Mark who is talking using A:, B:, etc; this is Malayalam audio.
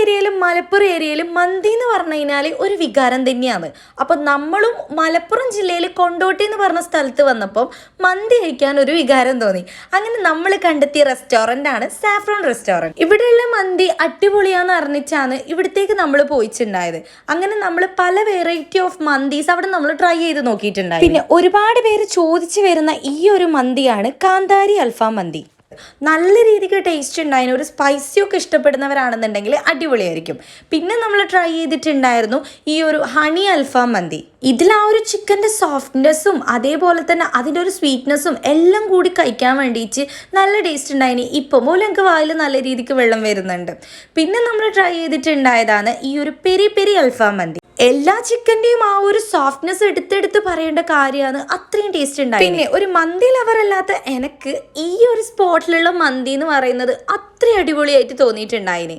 A: ഏരിയയിലും മലപ്പുറം ഏരിയയിലും മന്തി എന്ന് പറഞ്ഞു കഴിഞ്ഞാൽ ഒരു വികാരം തന്നെയാണ്. അപ്പം നമ്മളും മലപ്പുറം ജില്ലയിൽ കൊണ്ടോട്ടി എന്ന് പറഞ്ഞ സ്ഥലത്ത് വന്നപ്പോൾ മന്തി കഴിക്കാൻ ഒരു വികാരം തോന്നി. അങ്ങനെ നമ്മൾ കണ്ടെത്തിയ റെസ്റ്റോറൻ്റ് ആണ് സാഫ്രോൺ റെസ്റ്റോറൻറ്റ്. ഇവിടെയുള്ള മന്തി അടിപൊളിയാന്ന് അറിഞ്ഞിട്ടാണ് ഇവിടത്തേക്ക് നമ്മൾ പോയിട്ടുണ്ടായത്. അങ്ങനെ നമ്മൾ പല വെറൈറ്റി ഓഫ് മന്തീസ് അവിടെ നമ്മൾ ട്രൈ ചെയ്ത് നോക്കിയിട്ടുണ്ടായി. പിന്നെ ഒരുപാട് പേര് ചോദിച്ചു വരുന്ന ഈ ഒരു മന്തിയാണ് കാന്താരി അൽഫാം മന്തി. നല്ല രീതിക്ക് ടേസ്റ്റ് ഉണ്ടായിരുന്നു. ഒരു സ്പൈസിയൊക്കെ ഇഷ്ടപ്പെടുന്നവരാണെന്നുണ്ടെങ്കിൽ അടിപൊളിയായിരിക്കും. പിന്നെ നമ്മൾ ട്രൈ ചെയ്തിട്ടുണ്ടായിരുന്നു ഈ ഒരു ഹണി അൽഫാം മന്തി. ഇതിൽ ആ ഒരു ചിക്കൻ്റെ സോഫ്റ്റ്നെസ്സും അതേപോലെ തന്നെ അതിൻ്റെ ഒരു സ്വീറ്റ്നെസ്സും എല്ലാം കൂടി കഴിക്കാൻ വേണ്ടിയിട്ട് നല്ല ടേസ്റ്റ് ഉണ്ടായിന്. ഇപ്പം പോലും എനിക്ക് വായിൽ നല്ല രീതിക്ക് വെള്ളം വരുന്നുണ്ട്. പിന്നെ നമ്മൾ ട്രൈ ചെയ്തിട്ടുണ്ടായതാണ് ഈ ഒരു പെരി പെരി അൽഫാം മന്തി. എല്ലാ ചിക്കൻ്റെയും ആ ഒരു സോഫ്റ്റ്നെസ് എടുത്തെടുത്ത് പറയേണ്ട കാര്യമാണ്, അത്രയും ടേസ്റ്റ് ഉണ്ടായി. പിന്നെ ഒരു മന്തി ലവർ അല്ലാത്ത എനിക്ക് ഈ ഒരു സ്പോട്ടിലുള്ള മന്തി എന്ന് പറയുന്നത് അത്രയും അടിപൊളിയായിട്ട് തോന്നിയിട്ടുണ്ടായിന്.